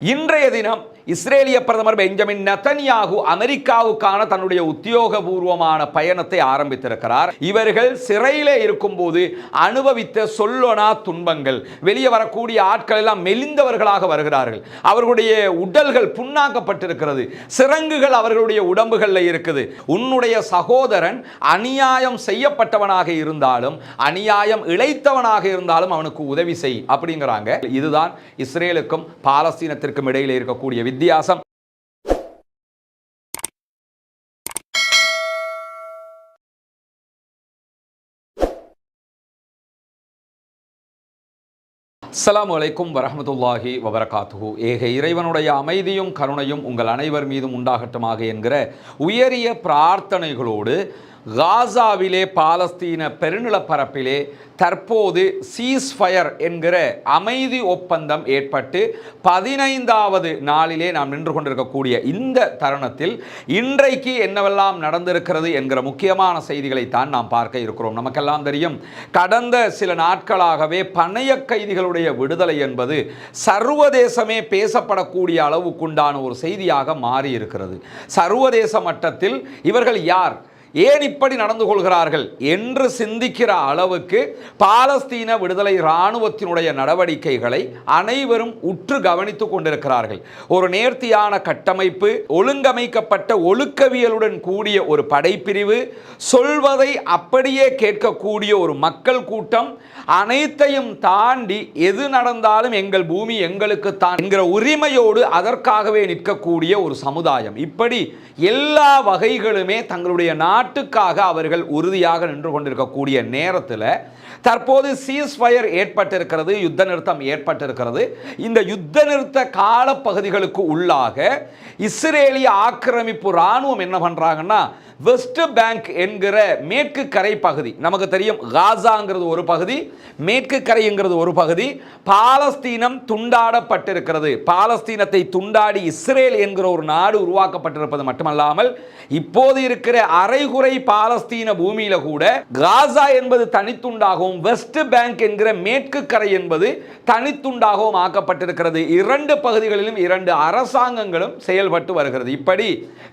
இன்றைய தினம் இஸ்ரேலிய பிரதமர் பெஞ்சமின் நெதன்யாகு அமெரிக்காவுக்கான தன்னுடைய உத்தியோகபூர்வமான பயணத்தை ஆரம்பித்திருக்கிறார். இவர்கள் சிறையிலே இருக்கும்போது அனுபவித்த சொல்லொணா துன்பங்கள், வெளியே வரக்கூடிய ஆட்கள் எல்லாம் மெலிந்தவர்களாக வருகிறார்கள். அவர்களுடைய உடல்கள் புண்ணாக்கப்பட்டிருக்கிறது, சிறங்குகள் அவர்களுடைய உடம்புகளில் இருக்குது. உன்னுடைய சகோதரன் அநியாயம் செய்யப்பட்டவனாக இருந்தாலும், அநியாயம் இழைத்தவனாக இருந்தாலும் அவனுக்கு உதவி செய் அப்படிங்கிறாங்க. இதுதான் இஸ்ரேலுக்கும் பாலஸ்தீனத்திற்கும் இடையிலே இருக்கக்கூடிய வித்தியாசம். அஸ்ஸலாமு அலைக்கும் வரஹ்மத்துல்லாஹி வபரகாத்துஹு. ஏக இறைவனுடைய அமைதியும் கருணையும் உங்கள் அனைவர் மீதும் உண்டாகட்டுமாக என்கிற உயரிய பிரார்த்தனைகளோடு காசாவிலே, பாலஸ்தீன பெருநிலப்பரப்பிலே தற்போது சீஸ்ஃபயர் என்கிற அமைதி ஒப்பந்தம் ஏற்பட்டு 15வது நாளிலே நாம் நின்று கொண்டிருக்கக்கூடிய இந்த தருணத்தில் இன்றைக்கு என்னவெல்லாம் நடந்திருக்கிறது என்கிற முக்கியமான செய்திகளைத்தான் நாம் பார்க்க இருக்கிறோம். நமக்கெல்லாம் தெரியும், கடந்த சில நாட்களாகவே பணைய கைதிகளுடைய விடுதலை என்பது சர்வதேசமே பேசப்படக்கூடிய அளவுக்குண்டான ஒரு செய்தியாக மாறி இருக்கிறது. சர்வதேச மட்டத்தில் இவர்கள் யார், ஏன் இப்படி நடந்து கொள்கிறார்கள் என்று சிந்திக்கிற அளவுக்கு பாலஸ்தீன விடுதலை இராணுவத்தினுடைய நடவடிக்கைகளை அனைவரும் உற்று கவனித்துக் கொண்டிருக்கிறார்கள். ஒரு நேர்த்தியான கட்டமைப்பு, ஒழுங்கமைக்கப்பட்ட ஒழுக்கவியலுடன் கூடிய ஒரு படைப்பிரிவு, சொல்வதை அப்படியே கேட்கக்கூடிய ஒரு மக்கள் கூட்டம், அனைத்தையும் தாண்டி எது நடந்தாலும் எங்கள் பூமி எங்களுக்கு தான் என்கிற உரிமையோடு அதற்காகவே நிற்கக்கூடிய ஒரு சமுதாயம். இப்படி எல்லா வகைகளுமே தங்களுடைய நாட்டுக்காக அவர்கள் உறுதியாக நின்று கொண்டிருக்கக்கூடிய நேரத்தில் தற்போது சீஸ்ஃபயர் ஏற்பட்டிருக்கிறது, யுத்த நிறுத்தம் ஏற்பட்டிருக்கிறது. இந்த யுத்த நிறுத்த காலப்பகுதிகளுக்கு உள்ளாக இஸ்ரேலிய ஆக்கிரமிப்பு இராணுவம் என்ன பண்றாங்கன்னா, வெஸ்ட் பேங்க் என்கிற மேற்கு கரை பகுதி, நமக்கு தெரியும் காசாங்கிறது ஒரு பகுதி, மேற்கு கரைங்கிறது ஒரு பகுதி, பாலஸ்தீனம் துண்டாடப்பட்டிருக்கிறது. பாலஸ்தீனத்தை துண்டாடி இஸ்ரேல் என்கிற ஒரு நாடு உருவாக்கப்பட்டிருப்பது மட்டுமல்லாமல் இப்போது இருக்கிற அரைகுறை பாலஸ்தீன பூமியில கூட காசா என்பது தனித்துண்டாகவும் வெஸ்ட் பேங்க் என்கிற மேற்கு கரை என்பது தனித்துண்டாகவும் ஆக்கப்பட்டிருக்கிறது. இரண்டு பகுதிகளிலும் இரண்டு அரசாங்கங்களும் செயல்பட்டு வருகிறது. இப்படி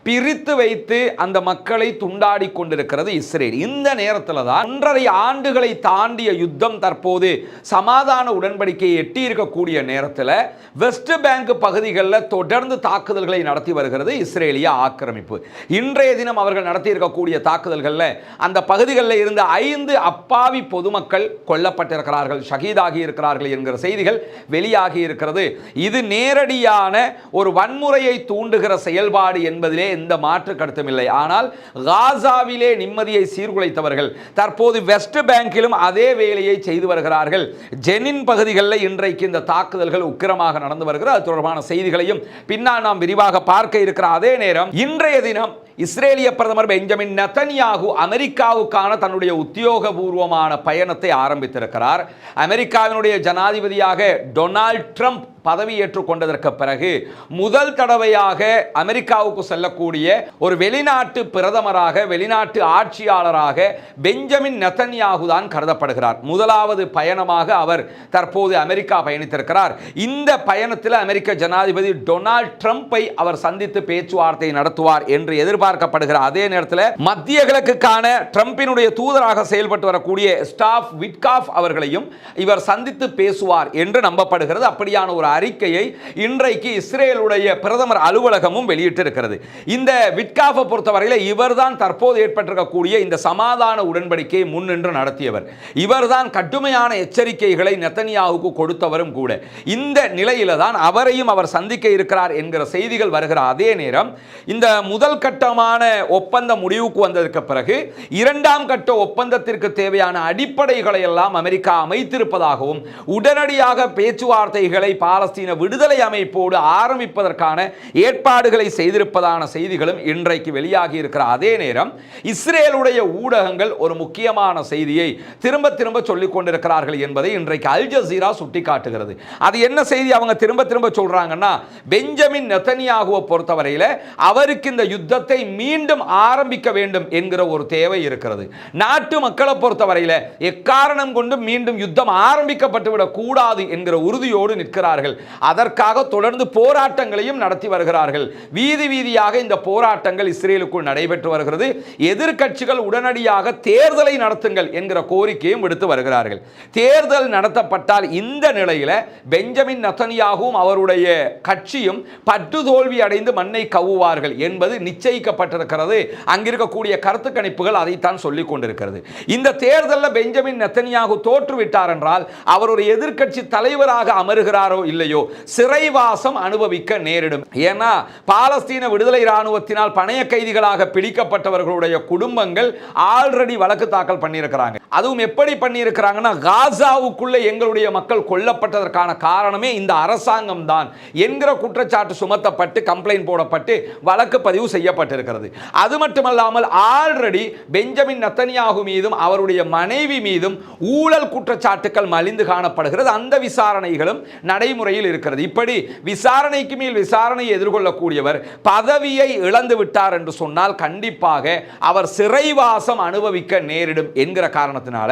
பிரித்து வைத்து அந்த மக்களை துண்டாடி கொண்டிருக்கிறது இஸ்ரேல். இந்த நேரத்தில் தான் 1.5 ஆண்டுகளை தாண்டிய யுத்தம் தற்போது சமாதான உடன்படிக்கையை எட்டி இருக்கக்கூடிய நேரத்தில் வெஸ்ட் பேங்க் பகுதிகளில் தொடர்ந்து தாக்குதல்களை நடத்தி வருகிறது இஸ்ரேலிய ஆக்கிரமிப்பு. இன்றைய தினம் அவர்கள் நடத்தி இருக்கக்கூடிய தாக்குதல்களில் அந்த பகுதிகளில் இருந்த 5 அப்பாவி பொதுமக்கள் கொல்லப்பட்டிருக்கிறார்கள், ஷஹீதாகி இருக்கிறார்கள் என்கிற செய்திகள் வெளியாகி இருக்கிறது. இது நேரடியான ஒரு வன்முறையை தூண்டுகிற செயல்பாடு என்பதிலே எந்த மாற்று கருத்தும் இல்லை. ஆனால் காசாவிலே நிம்மதியை சீர்குலைத்தவர்கள் தற்போது வெஸ்ட் பேங்கிலும் அதே வேலையை செய்து வருகிறார்கள். ஜெனின் பகுதிகளில் இன்றைக்கு இந்த தாக்குதல்கள் உக்கிரமாக நடந்து வருகிறது. அது தொடர்பான செய்திகளையும் பின்னால் நாம் விரிவாக பார்க்க இருக்கிற அதே நேரம் இன்றைய தினம் இஸ்ரேலிய பிரதமர் பெஞ்சமின் நெதன்யாகு அமெரிக்காவுக்கான தன்னுடைய உத்தியோகபூர்வமான பயணத்தை ஆரம்பித்திருக்கிறார். அமெரிக்காவினுடைய ஜனாதிபதியாக டொனால்ட் ட்ரம்ப் பதவியேற்றுக் கொண்டதற்கு பிறகு முதல் தடவையாக அமெரிக்காவுக்கு செல்லக்கூடிய ஒரு வெளிநாட்டு பிரதமராக, வெளிநாட்டு ஆட்சியாளராக பெஞ்சமின் நெதன்யாகு தான் கருதப்படுகிறார். முதலாவது பயணமாக அவர் தற்போது அமெரிக்கா பயணித்திருக்கிறார். இந்த பயணத்தில் அமெரிக்க ஜனாதிபதி டொனால்ட் ட்ரம்பை அவர் சந்தித்து பேச்சுவார்த்தை நடத்துவார் என்று எதிர்பார்க்கப்படுகிற அதே நேரத்தில் மத்திய கிழக்குக்கான ட்ரம்பினுடைய தூதராக செயல்பட்டு வரக்கூடிய ஸ்டாஃப் விட்காஃப் அவர்களையும் இவர் சந்தித்து பேசுவார் என்று நம்பப்படுகிறது. அப்படியான ஒரு அறிக்கையை இன்றைக்கு இஸ்ரேலுடைய பிரதமர் அலுவலகமும் வெளியிட்டிருக்கிறது. இந்த விட்காஃபை பொறுத்தவரையில் இவர்தான் தற்போது ஏற்பட்டிருக்கக்கூடிய இந்த சமாதான உடன்படிக்கையை முன்னின்று நடத்தியவர். இவர்தான் கடுமையான எச்சரிக்கைகளை நெதன்யாகுவுக்கு கொடுத்தவரும் கூட. இந்த நிலையில தான் அவரையும் அவர் சந்திக்க இருக்கிறார் என்கிற செய்திகள் வருகிற அதே நேரம் இந்த முதல் கட்டமான ஒப்பந்த முடிவுக்கு வந்ததற்கு பிறகு இரண்டாம் கட்ட ஒப்பந்தத்திற்கு தேவையான அடிப்படைகளை எல்லாம் அமெரிக்கா அமைத்திருப்பதாகவும் உடனடியாக பேச்சுவார்த்தைகளை பாலஸ்தீன விடுதலை அமைப்போடு ஆரம்பிப்பதற்கான ஏற்பாடுகளை செய்திருப்பதான செய்திகளும் இன்றைக்கு வெளியாகி இருக்கிற அதே நேரம் இஸ்ரேலுடைய ஊடகங்கள் ஒரு முக்கியமான செய்தியை திரும்ப திரும்ப சொல்லிக் கொண்டிருக்கிறார்கள் என்பதை இன்றைக்கு அல் ஜசீரா சுட்டிக்காட்டுகிறது. அது என்ன செய்தி அவங்க திரும்ப திரும்ப சொல்றாங்கன்னா, பெஞ்சமின் நெதன்யாகுவை பொறுத்தவரையில் அவருக்கு இந்த யுத்தத்தை மீண்டும் ஆரம்பிக்க வேண்டும் என்கிற ஒரு தேவை இருக்கிறது. நாட்டு மக்களை பொறுத்தவரையில் எக்காரணம் கொண்டு மீண்டும் யுத்தம் ஆரம்பிக்கப்பட்டுவிடக் கூடாது என்கிற உறுதியோடு நிற்கிறார்கள். வருகிறார்கள். அதற்காக தொடர்ந்து போராட்டங்களையும் நடத்தி வருகிறார்கள். வீதி வீதியாக இந்த போராட்டங்கள் இஸ்ரேலுக்குள் நடைபெற்று வருகிறது. எதிர்க்கட்சிகள் உடனடியாக தேர்தலை நடத்துங்கள் என்கிற கோரிக்கையும் விடுத்து வருகிறார்கள். தேர்தல் நடத்தப்பட்டால் இந்த நிலையில பெஞ்சமின் நெதன்யாகுவும் அவருடைய கட்சியும் பட்டு தோல்வி அடைந்து மண்ணை கவ்வுவார்கள் என்பது நிச்சயிக்கப்பட்டிருக்கிறது. அங்கிருக்கக்கூடிய கருத்து கணிப்புகள் அதைத்தான் சொல்லிக் கொண்டிருக்கிறது. இந்த தேர்தலில் பெஞ்சமின் நெதன்யாகு தோற்றுவிட்டார் என்றால் அவர் ஒரு எதிர்க்கட்சி தலைவராக அமருகிறாரோ இல்லையோ சிறைவாசம் அனுபவிக்க நேரிடும். ஏன்னா பாலஸ்தீன விடுதலை இராணுவத்தினால் பணைய கைதிகளாக பிடிக்கப்பட்டவர்களுடைய குடும்பங்கள் ஆல்ரெடி வழக்கு தாக்கல் பண்ணியிருக்கிறாங்க. அதுவும் எப்படி பண்ணியிருக்கிறாங்கன்னா, காசாவுக்குள்ள எங்களுடைய மக்கள் கொல்லப்பட்டதற்கான காரணமே இந்த அரசாங்கம் தான் என்கிற குற்றச்சாட்டு சுமத்தப்பட்டு கம்ப்ளைண்ட் போடப்பட்டு வழக்கு பதிவு செய்யப்பட்டிருக்கிறது. அது மட்டுமல்லாமல் ஆல்ரெடி பெஞ்சமின் நெதன்யாகு மீதும் அவருடைய மனைவி மீதும் ஊழல் குற்றச்சாட்டுகள் மலிந்து காணப்படுகிறது. அந்த விசாரணைகளும் நடைமுறையில் இருக்கிறது. இப்படி விசாரணைக்கு மேல் விசாரணை எதிர்கொள்ளக்கூடியவர் பதவியை இழந்து விட்டார் என்று சொன்னால் கண்டிப்பாக அவர் சிறைவாசம் அனுபவிக்க நேரிடும் என்கிற காரணத்தினால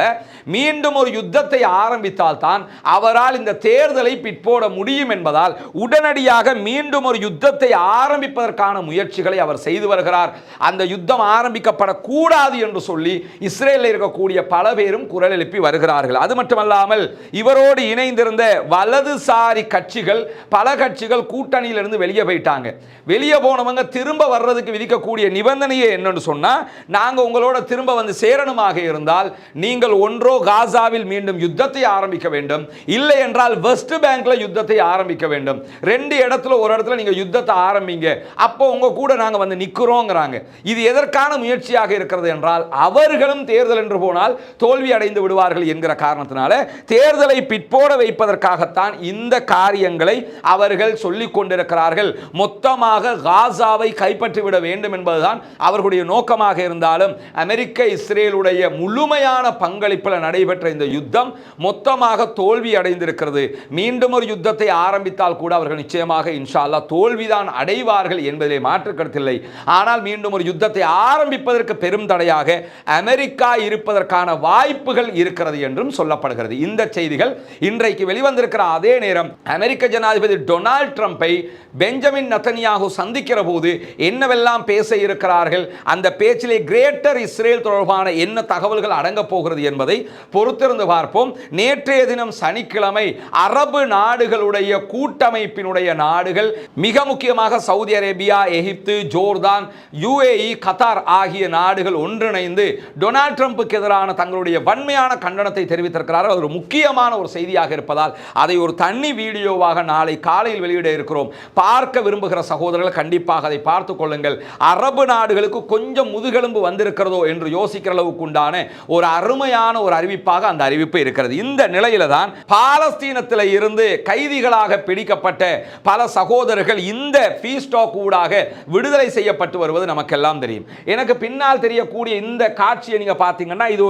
மீண்டும் ஒரு யுத்தத்தை ஆரம்பித்தால் தான் அவரால் இந்த தேர்தலை பிற்போட முடியும் என்பதால் உடனடியாக மீண்டும் ஒரு யுத்தத்தை ஆரம்பிப்பதற்கான முயற்சிகளை அவர் செய்து வருகிறார். அந்த யுத்தம் ஆரம்பிக்கப்படக்கூடாது என்று சொல்லி இஸ்ரேலில் இருக்கக்கூடிய பல பேரும் குரல் எழுப்பி வருகிறார்கள். அது மட்டுமல்லாமல் இவரோடு இணைந்திருந்த வலதுசாரி கட்சிகள் பல கட்சிகள் கூட்டணியிலிருந்து வெளியே போயிட்டாங்க. வெளியே போனவங்க திரும்ப வர்றதுக்கு விதிக்கக்கூடிய நிபந்தனையே என்னன்னு சொன்னா, நாங்க உங்களோட திரும்ப வந்து சேரணுமாக இருந்தால் நீங்கள் ஒன்றோ காசாவில் மீண்டும் யுத்தத்தை ஆரம்பிக்க வேண்டும், இல்லை என்றால் வெஸ்ட் பேங்க்ல யுத்தத்தை ஆரம்பிக்க வேண்டும். ரெண்டு இடத்துல ஒரு இடத்துல நீங்க யுத்தத்தை ஆரம்பிங்க, அப்போ உங்க கூட நாங்க வந்து நிக்கிறோங்கிறாங்க. இது எதற்கான முயற்சியாக இருக்கிறது என்றால் அவர்களும் தேர்தல் என்று போனால் தோல்வி அடைந்து விடுவார்கள் என்கிற காரணத்தினால தேர்தலை பிற்போட வைப்பதற்காகத்தான் இந்த காரியங்களை அவர்கள் சொல்லிக் கொண்டிருக்கிறார்கள். மொத்தமாக காசாவை கைப்பற்றிவிட வேண்டும் என்பதுதான் அவர்களுடைய நோக்கமாக இருந்தாலும் அமெரிக்க இஸ்ரேலுடைய முழுமையான பங்களிப்பில் நடைபெற்ற இந்த யுத்தம் மொத்தமாக தோல்வி அடைந்திருக்கிறது. மீண்டும் ஒரு யுத்தத்தை ஆரம்பித்தால் கூட அவர்கள் நிச்சயமாக இன்ஷா அல்லாஹ் தோல்விதான் அடைவார்கள் என்பதிலே மாற்று கருத்தில்லை. ஆனால் மீண்டும் ஒரு யுத்தத்தை ஆரம்பிப்பதற்கு பெரும் தடையாக அமெரிக்கா இருப்பதற்கான வாய்ப்புகள் இருக்கிறது என்றும் சொல்லப்படுகிறது. இந்த செய்திகள் இன்றைக்கு வெளிவந்திருக்கிற அதே நேரம் அமெரிக்க ஜனாதிபதி டொனால்ட் ட்ரம்பை பெஞ்சமின் நெதன்யாகு சந்திக்கிற போது என்னவெல்லாம் பேச இருக்கிறார்கள், அந்த பேச்சிலே கிரேட்டர் இஸ்ரேல் தொடர்பான என்ன தகவல்கள் அடங்க போகிறது என்பதை பொறுத்திருந்து பார்ப்போம். நேற்றைய தினம் சனிக்கிழமை அரபு நாடுகளுடைய கூட்டமைப்பினுடைய நாடுகள், மிக முக்கியமாக சவுதி அரேபியா, எகிப்து, ஜோர்தான், யுஏஇ, கத்தார் ஆகிய நாடுகள் ஒன்றிணைந்து டொனால்ட் ட்ரம்புக்கு எதிரான தங்களுடைய வன்மையான கண்டனத்தை தெரிவித்திருக்கிறார்கள். ஒரு முக்கியமான ஒரு செய்தியாக இருப்பதால் அதை ஒரு தனி வீடியோவாக நாளை காலையில் வெளியிட இருக்கிறோம். பார்க்க விரும்புகிற சகோதரர்கள் கண்டிப்பாக அதை பார்த்துக் கொள்ளுங்கள். அரபு நாடுகளுக்கு கொஞ்சம் முதுகெலும்பு வந்திருக்கிறதோ என்று யோசிக்கிற அளவுக்கு உண்டான ஒரு அருமையான ஒரு அறிவிப்பாக அந்த அறிவிப்பு இருக்கிறது. இந்த நிலையில தான் பாலஸ்தீனத்தில் இருந்து கைதிகளாக பிடிக்கப்பட்ட பல சகோதரர்கள் இந்த ஃபீஸ்டாக் ஊடாக விடுதலை செய்யப்பட்டு வருவது நமக்கெல்லாம் தெரியும். எனக்கு பின்னால் தெரியக்கூடிய இந்த காட்சியை நீங்க பார்த்தீங்கன்னா, இது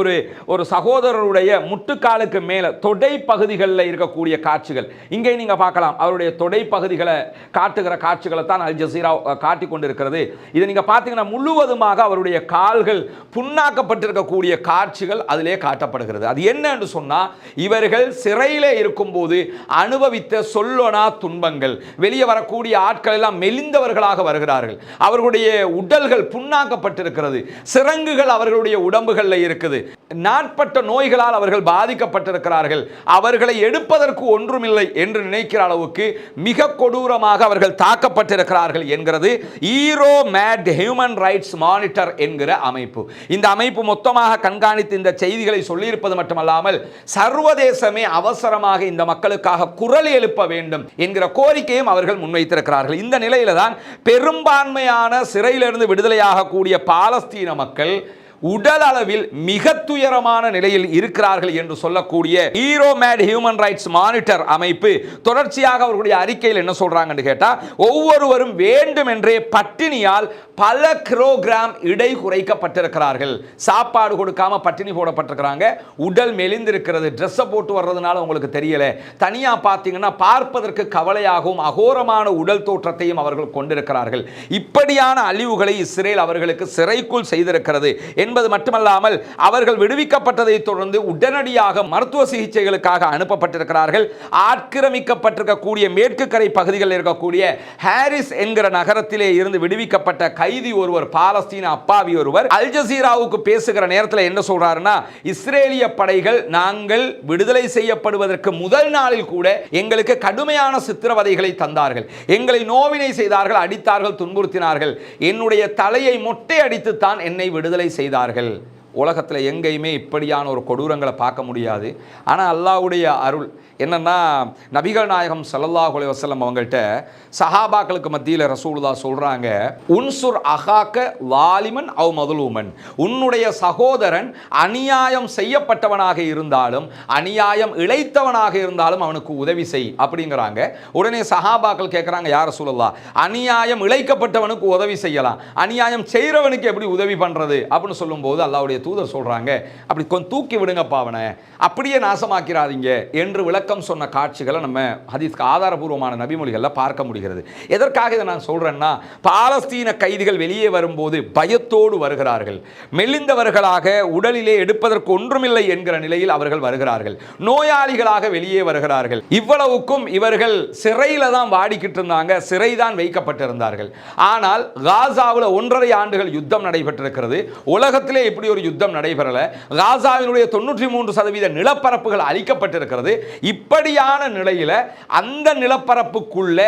ஒரு சகோதரருடைய முட்டுக்காலுக்கு மேல தொடை பகுதிகளில் இருக்கக்கூடிய காட்சிகள். இங்கே நீங்க பார்க்கலாம், அவருடைய தொடை பகுதிகளை காட்டுகிற காட்சிகளை தான் அல் ஜசீரா காட்டிக் கொண்டிருக்கிறது. இதை நீங்க பார்த்தீங்கன்னா முழுவதுமாக அவருடைய கால்கள் புண்ணாக்கப்பட்டிருக்கக்கூடிய காட்சிகள் அதிலே காட்டப்படுகிறது. அது என்ன என்று சொன்னா, இவர்கள் சிறையிலே இருக்கும்போது அனுபவித்த சொல்லொணா துன்பங்கள். வெளியே வரக்கூடிய ஆட்கள் எல்லாம் மெலிந்தவர்களாக வருகிறார்கள். அவர்களுடைய உடல்கள் புண்ணாக்கப்பட்டிருக்கிறது. சிரங்குகள் அவர்களுடைய உடம்புகளில் இருக்குது. நாட்பட்ட நோய்களால் அவர்கள் பாதிக்கப்பட்டிருக்கிறார்கள். அவர்களை எடுப்பதற்கு ஒன்றுமில்லை என்று நினைக்கிற அளவுக்கு மிக கொடூரமாக அவர்கள் தாக்கப்பட்டிருக்கிறார்கள் என்கிறது ஈரோ மேட் ஹியூமன் ரைட்ஸ் மானிட்டர் என்கிற அமைப்பு. இந்த அமைப்பு மொத்தமாக கண்காணித்து இந்த செய்திகளை சொல்லியிருப்பது மட்டுமல்லாமல் சர்வதேசமே அவசரமாக இந்த மக்களுக்காக குரல் எழுப்ப வேண்டும் என்கிற கோரிக்கையும் அவர்கள் முன்வைத்திருக்கிறார்கள். இந்த நிலையில தான் பெரும்பான்மையான சிறையிலிருந்து விடுதலையாகக்கூடிய பாலஸ்தீன மக்கள் உடல் அளவில் மிக துயரமான நிலையில் இருக்கிறார்கள் என்று சொல்லக்கூடிய ஈரோ மேட் ஹியூமன் ரைட்ஸ் மானிட்டர் அமைப்பு தொடர்ச்சியாக அவர்களுடைய அறிக்கையில் என்ன சொல்றாங்கன்னு கேட்டா, ஒவ்வொருவரும் வேண்டுமென்றே பட்டினியால் பல கிலோகிராம் இடை குறைக்கப்பட்டிருக்கிறார்கள். சாப்பாடு கொடுக்காம பட்டினி போடப்பட்டிருக்கிறாங்க. உடல் மெலிந்திருக்கிறது. ட்ரெஸ்ஸை போட்டு வர்றதுனால உங்களுக்கு தெரியல. தனியா பார்த்தீங்கன்னா பார்ப்பதற்கு கவலையாகவும் அகோரமான உடல் தோற்றத்தையும் அவர்கள் கொண்டிருக்கிறார்கள். இப்படியான அழிவுகளை இஸ்ரேல் அவர்களுக்கு சிறைக்குள் செய்திருக்கிறது என்பது மட்டுமல்லாமல் அவர்கள் விடுவிக்கப்பட்டதை தொடர்ந்து உடனடியாக மருத்துவ சிகிச்சைகளுக்காக அனுப்பப்பட்டிருக்கிறார்கள். ஆக்கிரமிக்கப்பட்டிருக்கக்கூடிய மேற்கு கரை பகுதிகளில் இருக்கக்கூடிய ஹாரிஸ் என்கிற நகரத்திலே இருந்து விடுவிக்கப்பட்ட கைதி ஒருவர், பாலஸ்தீன அப்பாவி ஒருவர், அல் ஜசீராவுக்கு பேசுகிற நேரத்தில் என்ன சொல்றாருன்னா, இஸ்ரேலிய படைகள் நாங்கள் விடுதலை செய்யப்படுவதற்கு முதல் நாளில் கூட எங்களுக்கு கடுமையான சித்திரவதைகளை தந்தார்கள், எங்களை நோவினை செய்தார்கள், அடித்தார்கள், துன்புறுத்தினார்கள், என்னுடைய தலையை மொட்டை அடித்துத்தான் என்னை விடுதலை செய்தார்கள். உலகத்தில் எங்கேயுமே இப்படியான ஒரு கொடூரங்களை பார்க்க முடியாது. ஆனால் அல்லாஹ்வுடைய அருள் என்னன்னா, நபிகள் நாயகம் ஸல்லல்லாஹு அலைஹி வஸல்லம் அவங்கள்ட்ட சஹாபாக்களுக்கு மத்தியில் ரசூலுல்லாஹ் சொல்றாங்க, உன்சுர் அஹாக்க வாலிமன் அவ் மதுலூமன், உன்னுடைய சகோதரன் அநியாயம் செய்யப்பட்டவனாக இருந்தாலும் அநியாயம் இழைத்தவனாக இருந்தாலும் அவனுக்கு உதவி செய் அப்படிங்கிறாங்க. உடனே சஹாபாக்கள் கேட்குறாங்க, யார் ரசூலுல்லாஹ், அநியாயம் இழைக்கப்பட்டவனுக்கு உதவி செய்யலாம், அநியாயம் செய்கிறவனுக்கு எப்படி உதவி பண்ணுறது அப்படின்னு சொல்லும்போது அல்லாஹ்வுடைய தூதர் சொல்றாங்க, அப்படி கொஞ்சம் தூக்கி விடுங்கப்பா அவனை, அப்படியே நாசமாக்கிறாதீங்க என்று விளக்கம் சொன்ன காட்சிகளை நம்ம ஹதீஸ்க்கு ஆதாரபூர்வமான நபிமொழிகளில் பார்க்க முடிகிறது. எதற்காக இதை நான் சொல்றேன்னா, பாலஸ்தீன கைதிகள் வெளியே வரும்போது பயத்தோடு வருகிறார்கள், மெலிந்தவர்களாக, உடலிலே எடுப்பதற்கு ஒன்றுமில்லை என்கிற நிலையில் அவர்கள் வருகிறார்கள், நோயாளிகளாக வெளியே வருகிறார்கள். இவ்வளவுக்கும் இவர்கள் சிறையில தான் வாடிக்கிட்டு இருந்தாங்க, சிறை தான் வைக்கப்பட்டிருந்தார்கள். ஆனால் காசாவில் 1.5 ஆண்டுகள் யுத்தம் நடைபெற்றிருக்கிறது. உலகத்திலே இப்படி ஒரு யுத்தம் நடைபெறல. காசாவினுடைய 93% நிலப்பரப்புகள் அழிக்கப்பட்டிருக்கிறது. இப்படியான நிலையில அந்த நிலப்பரப்புக்குள்ள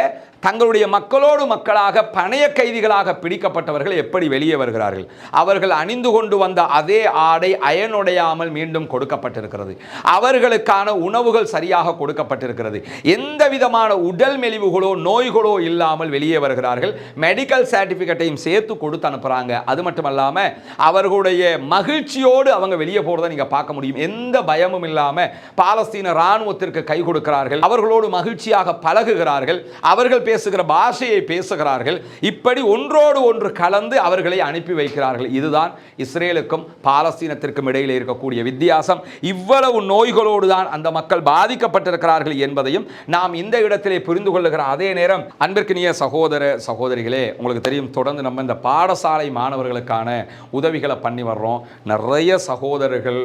தங்களுடைய மக்களோடு மக்களாக பணைய கைதிகளாக பிடிக்கப்பட்டவர்கள் எப்படி வெளியே வருகிறார்கள்? அவர்கள் அணிந்து கொண்டு வந்த அதே ஆடை அயனுடையாமல் மீண்டும் கொடுக்கப்பட்டிருக்கிறது. அவர்களுக்கான உணவுகள் சரியாக கொடுக்கப்பட்டிருக்கிறது. எந்த விதமான உடல் மெலிவுகளோ நோய்களோ இல்லாமல் வெளியே வருகிறார்கள். மெடிக்கல் சர்டிபிகேட்டையும் சேர்த்து கொடுத்து அனுப்புறாங்க. அது மட்டுமல்லாம அவர்களுடைய மகிழ்ச்சியோடு அவங்க வெளியே போறதை நீங்க பார்க்க முடியும். எந்த பயமும் இல்லாம பாலஸ்தீன ராணுவத்திற்கு கை கொடுக்கிறார்கள், அவர்களோடு மகிழ்ச்சியாக பழகுகிறார்கள், அவர்கள் பேசுகிற பாஷையை பேசுகிறார்கள். இப்படி ஒன்றோடு ஒன்று கலந்து அவர்களை அனுப்பி வைக்கிறார்கள். இதுதான் இஸ்ரேலுக்கும் பாலஸ்தீனத்திற்கும் இடையில் இருக்கக்கூடிய வித்தியாசம். இவ்வளவு நோய்களோடு தான் அந்த மக்கள் பாதிக்கப்பட்டிருக்கிறார்கள் என்பதையும் நாம் இந்த இடத்திலே புரிந்து கொள்ளுகிற அதே நேரம், அன்பிற்கினிய சகோதர சகோதரிகளே, உங்களுக்கு தெரியும், தொடர்ந்து நம்ம இந்த பாடசாலை மாணவர்களுக்கான உதவிகளை பண்ணி வர்றோம். நிறைய சகோதரர்கள்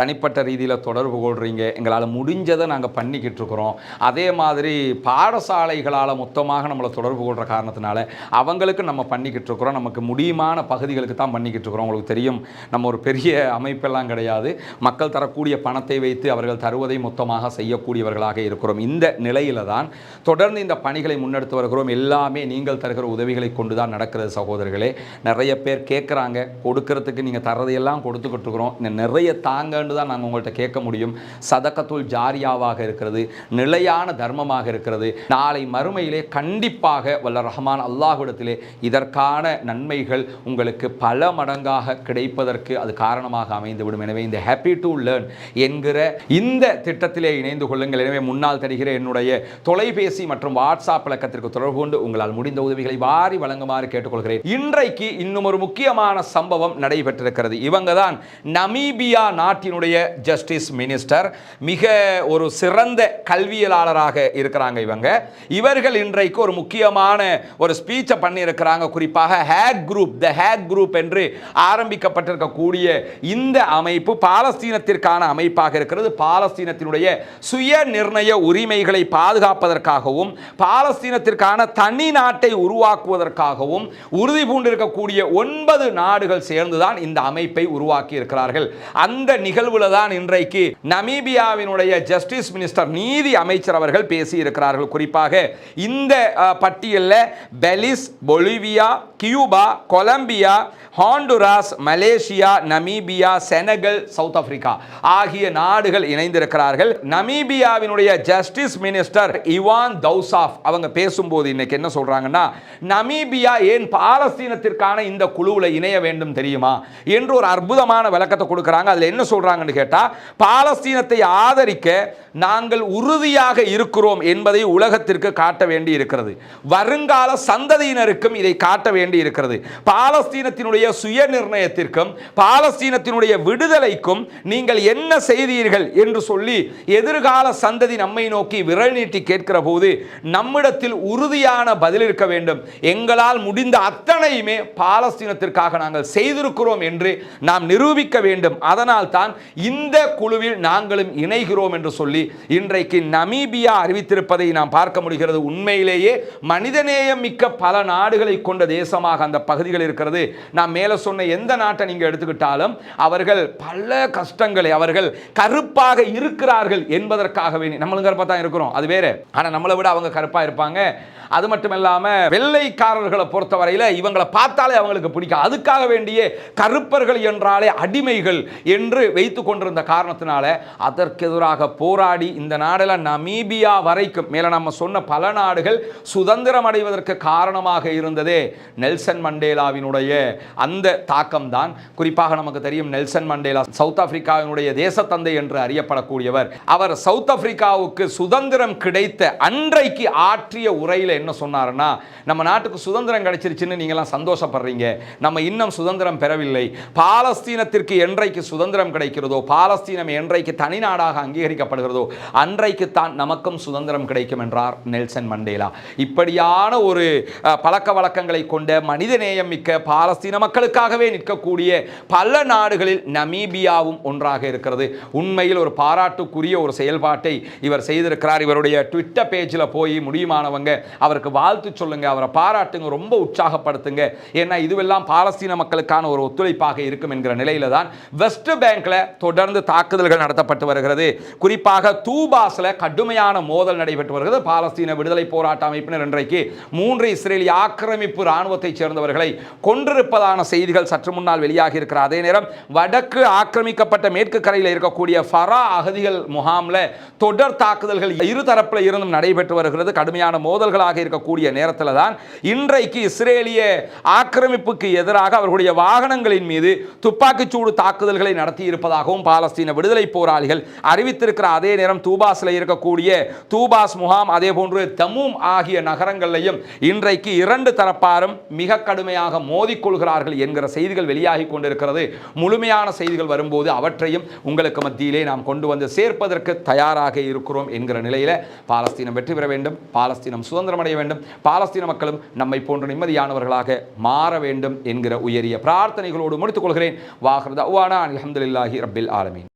தனிப்பட்ட ரீதியில் தொடர்பு கொள்றீங்க, எங்களால் முடிஞ்சதை நாங்கள் பண்ணிக்கிட்டு இருக்கிறோம். அதே மாதிரி பாடசாலைகளால் மொத்தமாக நம்மளை தொடர்பு கொள்கிற காரணத்தினால அவங்களுக்கு நம்ம பண்ணிக்கிட்டு இருக்கிறோம். நமக்கு முடியுமான பகுதிகளுக்கு தான் பண்ணிக்கிட்டு இருக்கிறோம். உங்களுக்கு தெரியும், நம்ம ஒரு பெரிய அமைப்பெல்லாம் கிடையாது. மக்கள் தரக்கூடிய பணத்தை வைத்து அவர்கள் தருவதை மொத்தமாக செய்யக்கூடியவர்களாக இருக்கிறோம். இந்த நிலையில தான் தொடர்ந்து இந்த பணிகளை முன்னெடுத்து வருகிறோம். எல்லாமே நீங்கள் தருகிற உதவிகளை கொண்டு தான் நடக்கிறது சகோதரர்களே. நிறைய பேர் கேட்குறாங்க, கொடுக்கறதுக்கு நீங்கள் தரதையெல்லாம் கொடுத்துக்கிட்டு இருக்கிறோம், நிறைய தாங்கன்னு தான் நாங்கள் உங்கள்கிட்ட கேட்க முடியும். சதகத்துல் ஜாரியாவாக இருக்கிறது, நிலையான தர்மமாக இருக்கிறது. நாளை மறுமையிலே கண்டிப்பாக வல்ல ரஹ்மான் அல்லாஹ்விடத்திலே இதற்கான நன்மைகள் உங்களுக்கு பல மடங்காக கிடைப்பதற்கு அது காரணமாக அமைந்துவிடும். எனவே இந்த ஹாப்பி டு லேர்ன் என்கிற இந்த திட்டத்திலே இணைந்து கொள்ளுங்கள். எனவே முன்னால் தருகிற என்னுடைய தொலைபேசி மற்றும் வாட்ஸ்அப் இலக்கத்திற்கு தொடர்பு கொண்டு உங்களால் முடிந்த உதவிகளை வாரி வழங்குமாறு கேட்டுக்கொள்கிறேன். இன்றைக்கு இன்னும் ஒரு முக்கியமான சம்பவம் நடைபெற்றிருக்கிறது. இவங்க தான் நமீபியா நாட்டினுடைய ஜஸ்டிஸ் மினிஸ்டர். மிக ஒரு சிறந்த கல்வியலாளராக இருக்கிறாங்க இவர்கள் இன்றைக்கு ஒரு முக்கியமான ஒரு ஸ்பீச்சை பண்ணி இருக்கிறாங்க. குறிப்பாக ஹேக் குரூப், தி ஹேக் குரூப் என்று ஆரம்பிக்கப்பட்டிருக்கக்கூடிய இந்த அமைப்பு பாலஸ்தீனத்திற்கான அமைப்பாக இருக்கிறது. பாலஸ்தீனத்தினுடைய சுய நிர்ணய உரிமைகளை பாதுகாப்பதற்காகவும் பாலஸ்தீனத்திற்கான தனி நாட்டை உருவாக்குவதற்காகவும் உறுதி பூண்டிருக்கக்கூடிய 9 நாடுகள் சேர்ந்துதான் இந்த அமைப்பை உருவாக்கி இருக்கிறார்கள். அந்த நிகழ்வுல தான் இன்றைக்கு நமீபியாவினுடைய ஜஸ்டிஸ் மினிஸ்டர், நீதி அமைச்சர் அவர்கள் பேசி இருக்கிறார்கள். குறிப்பாக இந்த பட்டியலில் Belize, Bolivia, Cuba, Colombia, Honduras, Malaysia, Namibia, Senegal, South Africa ஆகிய நாடுகள் இணைந்திருக்கிறார்கள். நமீபியாவினுடைய ஜஸ்டிஸ் மினிஸ்டர் இவான் தௌசாஃப் அவங்க பேசும்போது இன்னைக்கு என்ன சொல்றாங்கன்னா, நமீபியா ஏன் பாலஸ்தீனத்திற்கான இந்த குழுவில் இணைய வேண்டும் தெரியுமா என்று ஒரு அற்புதமான விளக்கத்தை கொடுக்கிறாங்க. அதில் என்ன சொல்றாங்கன்னு கேட்டா, பாலஸ்தீனத்தை ஆதரிக்க நாங்கள் உறுதியாக இருக்கிறோம் என்பதை உலகத்திற்கு காட்ட வேண்டி இருக்கிறது. வருங்கால சந்ததியினருக்கும் இதை காட்ட வேண்டி இருக்கிறது. பாலஸ்தீனத்தினுடைய சுய நிர்ணயத்திற்கும் பாலஸ்தீனத்தினுடைய விடுதலைக்கும் நீங்கள் என்ன செய்தீர்கள் என்று சொல்லி எதிர்கால சந்ததி நம்மை நோக்கி விரல் நீட்டி கேட்கிற போது நம்மிடத்தில் உறுதியான பதில் இருக்க வேண்டும். எங்களால் முடிந்த அத்தனையுமே பாலஸ்தீனத்திற்காக நாங்கள் செய்திருக்கிறோம் என்று நாம் நிரூபிக்க வேண்டும். அதனால் தான் இந்த குழுவில் நாங்களும் இணைகிறோம் என்று சொல்லி இன்றைக்கு நமீபியா அறிவித்திருப்பதை நாம் பார்க்க முடிகிறது. உண்மையிலேயே மனிதநேயம் மிக்க பல நாடுகளை கொண்ட தேசமாக அந்த பகுதிகள் இருக்கிறது. நாம் மேலே சொன்ன எந்த நாட்டை நீங்க எடுத்துக்கிட்டாலும் அவர்கள் பல கஷ்டங்களை, அவர்கள் கருப்பாக இருக்கிறார்கள் என்பதற்காக வேண்டி, நம்மளும் கருப்பாக தான் இருக்கிறோம், அது வேற. ஆனால் நம்மளை விட அவங்க கருப்பாக இருப்பாங்க. அது மட்டும் இல்லாமல் வெள்ளைக்காரர்களை பொறுத்தவரையில் இவங்களை பார்த்தாலே அவங்களுக்கு பிடிக்கும். அதுக்காக வேண்டிய கருப்பர்கள் என்றாலே அடிமைகள் என்று வைத்துக் கொண்டிருந்த காரணத்தினால அதற்கு எதிராக போராடி இந்த நாடில் நமீபியா வரைக்கும் மேலே நம்ம சொன்ன பல நாடுகள் சுதந்திரம் அடைவதற்கு காரணமாக இருந்ததே நெல்சன் மண்டேலாவினுடைய அந்த தாக்கம் தான். குறிப்பாக நமக்கு தெரியும், நெல்சன் மண்டேலா சவுத் ஆப்பிரிக்காவினுடைய தேசத்தந்தை என்று அறியப்படக்கூடியவர். அவர் சவுத் ஆப்பிரிக்காவுக்கு சுதந்திரம் கிடைத்த அன்றைக்கு ஆற்றிய உரையில் என்ன சொன்னார்னா, நம்ம நாட்டுக்கு சுதந்திரம் கிடைச்சிருச்சுன்னு நீங்களாம் சந்தோஷப்படுறீங்க, நம்ம இன்னும் சுதந்திரம் பெறவில்லை. பாலஸ்தீனத்திற்கு என்றைக்கு சுதந்திரம் கிடைக்கிறதோ, பாலஸ்தீனம் என்றைக்கு தனி நாடாக அங்கீகரிக்கப்படுகிறதோ அன்றைக்கு தான் நமக்கும் சுதந்திரம் கிடைக்கும் என்றார் நெல்சன் மண்டேலா. இப்படியான ஒரு பழக்க வழக்கங்களை கொண்ட மனிதநேயம் மிக்க பாலஸ்தீன மக்களுக்காகவே நிற்கக்கூடிய பல நாடுகளில் நமீபியாவும் ஒன்றாக இருக்கிறது. உண்மையில் ஒரு பாராட்டுக்குரிய ஒரு செயல்பாட்டை இவர் செய்திருக்கிறார். இவருடைய ட்விட்டர் பேஜில் போய் முடியுமானவங்க அவருக்கு வாழ்த்து சொல்லுங்க, அவரை பாராட்டுங்க, ரொம்ப உற்சாகப்படுத்துங்க. ஏன்னா இதுவெல்லாம் பாலஸ்தீன மக்களுக்கான ஒரு ஒத்துழைப்பாக இருக்கும் என்கிற நிலையில தான் வெஸ்ட் பேங்க்ல தொடர்ந்து தாக்குதல்கள் நடத்தப்பட்டு வருகிறது. குறிப்பாக தூபாஸ்ல கடுமையான மோதல் நடைபெற்று வருகிறது. பாலஸ்தீன விடுதலை போராட்ட அமைப்பினர் இன்றைக்கு 3 இஸ்ரேலிய ஆக்கிரமிப்பு ராணுவத்தைச் சேர்ந்தவர்களை கொன்றிருப்பதான செய்திகள் சற்று முன்னால் வெளியாகி இருக்கிற அதே நேரம் வடக்கு ஆக்கிரமிக்கப்பட்ட மேற்கு கரையில் இருக்கக்கூடிய ஃபரா அகதிகள் முகாம்ல தொடர் தாக்குதல்கள் இருதரப்பில் இருந்தும் நடைபெற்று வருகிறது. கடுமையான மோதல்களாக இருக்கக்கூடிய நேரத்தில் தான் இன்றைக்கு இஸ்ரேலிய ஆக்கிரமிப்புக்கு எதிராக அவர்களுடைய வாகனங்களின் மீது துப்பாக்கிச்சூடு தாக்குதல்களை நடத்தி இருப்பதாகவும் பாலஸ்தீன விடுதலை போராளிகள் அறிவித்திருக்கிற அதே நேரம் தூபாஸில் இருக்கக்கூடிய தூபாஸ் முகாம் அதே போன்று தமூம் ஆகிய நகரங்களையும் இன்றைக்கு 2 தரப்பாரும் மிக கடுமையாக மோதிக்கொள்கிறார்கள் என்கிற செய்திகள் வெளியாகி கொண்டிருக்கிறது. முழுமையான செய்திகள் வரும்போது அவற்றையும் உங்களுக்கு மத்தியிலே நாம் கொண்டு வந்து சேர்ப்பதற்கு தயாராக இருக்கிறோம் என்கிற நிலையில் பாலஸ்தீனம் வெற்றி பெற வேண்டும், பாலஸ்தீனம் சுதந்திரம் அடைய வேண்டும், பாலஸ்தீன மக்களும் நம்மை போன்ற நிம்மதியானவர்களாக மாற வேண்டும் என்கிற உயரிய பிரார்த்தனைகளோடு முடித்துக் கொள்கிறேன். வாஹிர் தஅவானா அல்ஹம்துலில்லாஹி ரப்பில் ஆலமீன்.